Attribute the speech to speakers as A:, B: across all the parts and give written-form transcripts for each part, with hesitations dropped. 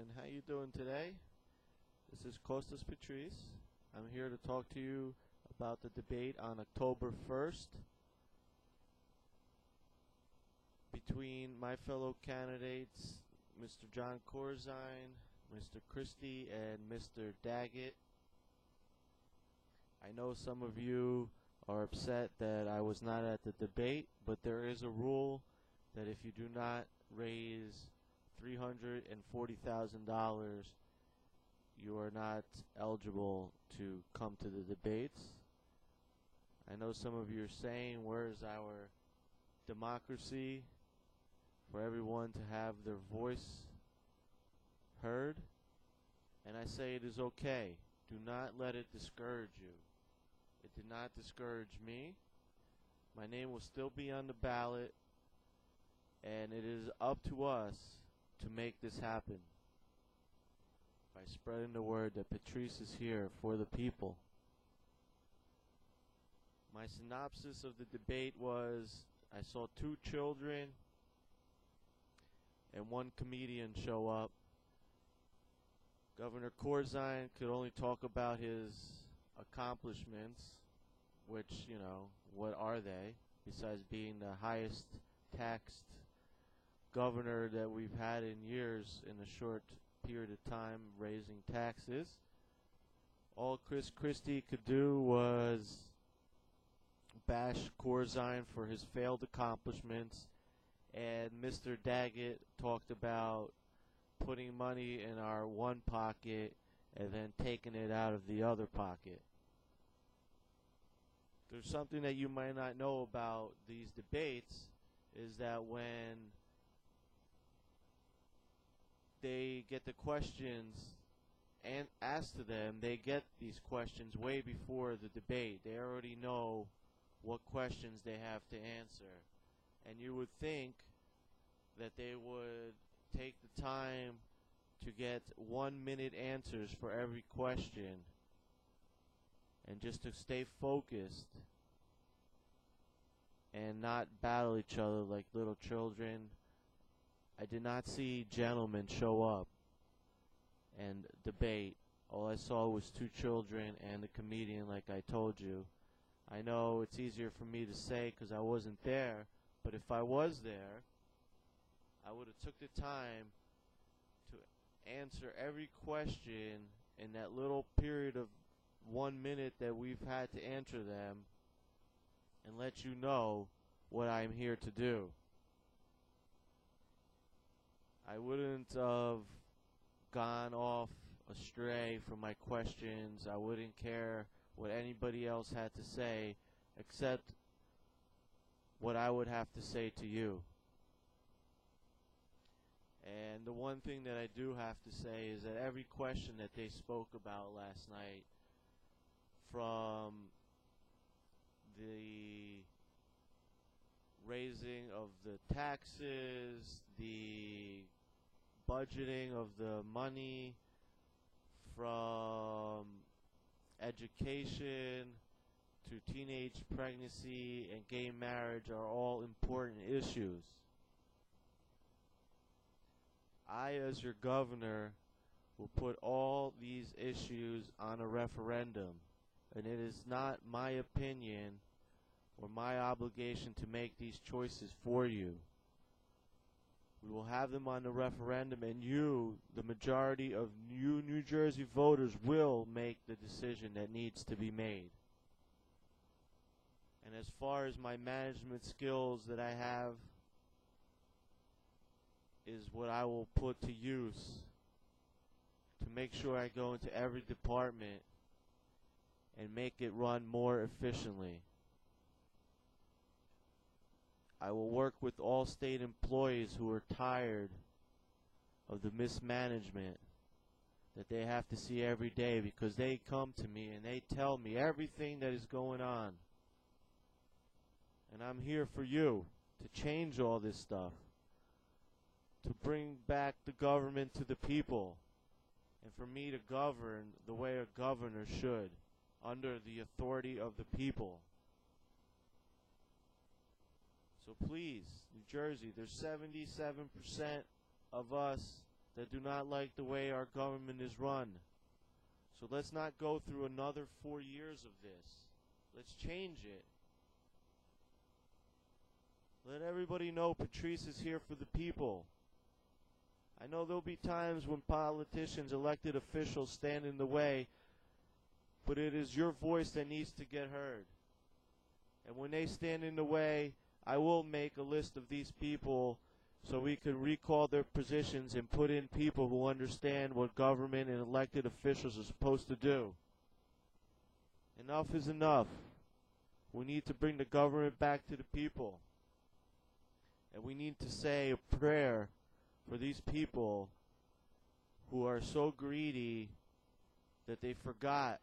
A: and how you doing today? This is Costas Patrice. I'm here to talk to you about the debate on October 1st between my fellow candidates, Mr. John Corzine, Mr. Christie, and Mr. Daggett. I know some of you are upset that I was not at the debate, but there is a rule that if you do not raise $340,000, you are not eligible to come to the debates. I know some of you are saying, where is our democracy for everyone to have their voice heard? And I say it is okay. Do not let it discourage you. It did not discourage me. My name will still be on the ballot, and it is up to us to make this happen by spreading the word that Patrice is here for the people. My synopsis of the debate was, I saw 2 children and 1 comedian show up. Governor Corzine could only talk about his accomplishments, which, you know, what are they, besides being the highest taxed governor that we've had in years in a short period of time raising taxes. All Chris Christie could do was bash Corzine for his failed accomplishments, and Mr. Daggett talked about putting money in our one pocket and then taking it out of the other pocket. There's something that you might not know about these debates, is that when they get the questions and asked to them, they get these questions way before the debate. They already know what questions they have to answer. And you would think that they would take the time to get 1-minute answers for every question and just to stay focused and not battle each other like little children. I did not see gentlemen show up and debate. All I saw was 2 children and a comedian, like I told you. I know it's easier for me to say because I wasn't there, but if I was there, I would have took the time to answer every question in that little period of 1 minute that we've had to answer them and let you know what I'm here to do. I wouldn't have gone off astray from my questions. I wouldn't care what anybody else had to say except what I would have to say to you. And the one thing that I do have to say is that every question that they spoke about last night, from the raising of the taxes, the budgeting of the money, from education to teenage pregnancy and gay marriage, are all important issues. I, as your governor, will put all these issues on a referendum, and it is not my opinion or my obligation to make these choices for you. We will have them on the referendum, and you, the majority of you New Jersey voters, will make the decision that needs to be made. And as far as my management skills that I have, is what I will put to use to make sure I go into every department and make it run more efficiently. I will work with all state employees who are tired of the mismanagement that they have to see every day, because they come to me and they tell me everything that is going on. And I'm here for you to change all this stuff, to bring back the government to the people, and for me to govern the way a governor should, under the authority of the people. So please, New Jersey, there's 77% of us that do not like the way our government is run. So let's not go through another 4 years of this. Let's change it. Let everybody know Patrice is here for the people. I know there'll be times when politicians, elected officials stand in the way, but it is your voice that needs to get heard. And when they stand in the way, I will make a list of these people so we can recall their positions and put in people who understand what government and elected officials are supposed to do. Enough is enough. We need to bring the government back to the people. And we need to say a prayer for these people who are so greedy that they forgot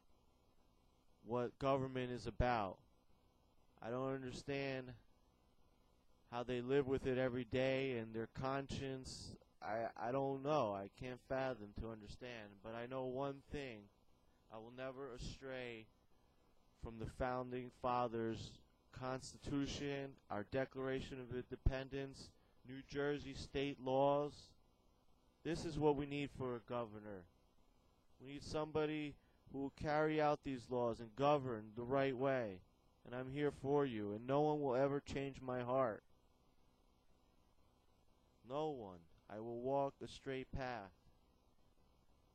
A: what government is about. I don't understand how they live with it every day and their conscience. I don't know. I can't fathom to understand. But I know one thing. I will never astray from the Founding Fathers' Constitution, our Declaration of Independence, New Jersey state laws. This is what we need for a governor. We need somebody who will carry out these laws and govern the right way. And I'm here for you, and no one will ever change my heart. No one. I will walk a straight path.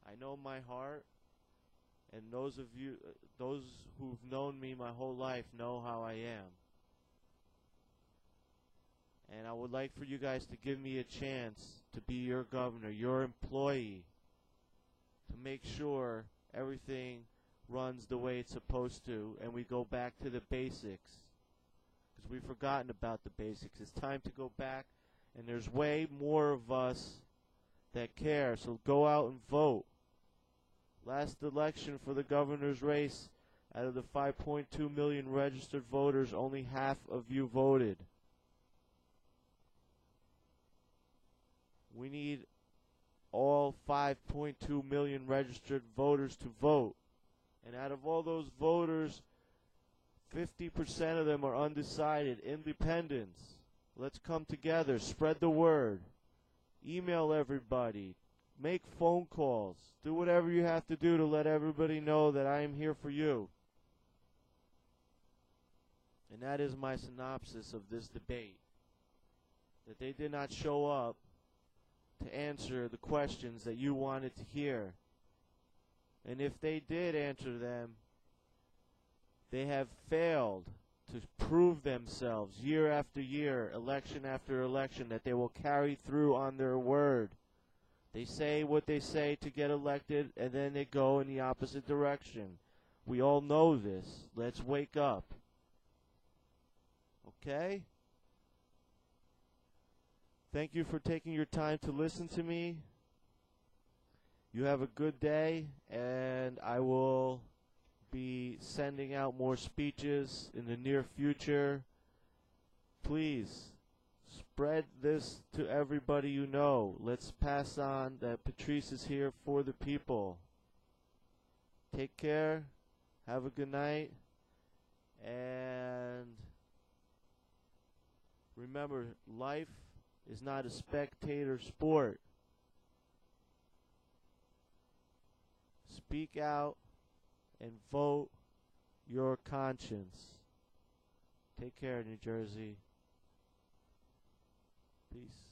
A: I know my heart, and those of you, those who've known me my whole life know how I am. And I would like for you guys to give me a chance to be your governor, your employee, to make sure everything runs the way it's supposed to, and we go back to the basics. Because we've forgotten about the basics. It's time to go back, and there's way more of us that care, so go out and vote. Last election for the governor's race, out of the 5.2 million registered voters, only half of you voted. We need all 5.2 million registered voters to vote. And out of all those voters, 50% of them are undecided, independents. Let's come together, spread the word, email everybody, make phone calls, do whatever you have to do to let everybody know that I am here for you. And that is my synopsis of this debate. That they did not show up to answer the questions that you wanted to hear. And if they did answer them, they have failed to prove themselves year after year, election after election, that they will carry through on their word. They say what they say to get elected, and then they go in the opposite direction. We all know this. Let's wake up. Okay? Thank you for taking your time to listen to me. You have a good day, and I will be sending out more speeches in the near future. Please spread this to everybody you know. Let's pass on that Patrice is here for the people. Take care. Have a good night. And remember, life is not a spectator sport. Speak out and vote your conscience. Take care, New Jersey. Peace.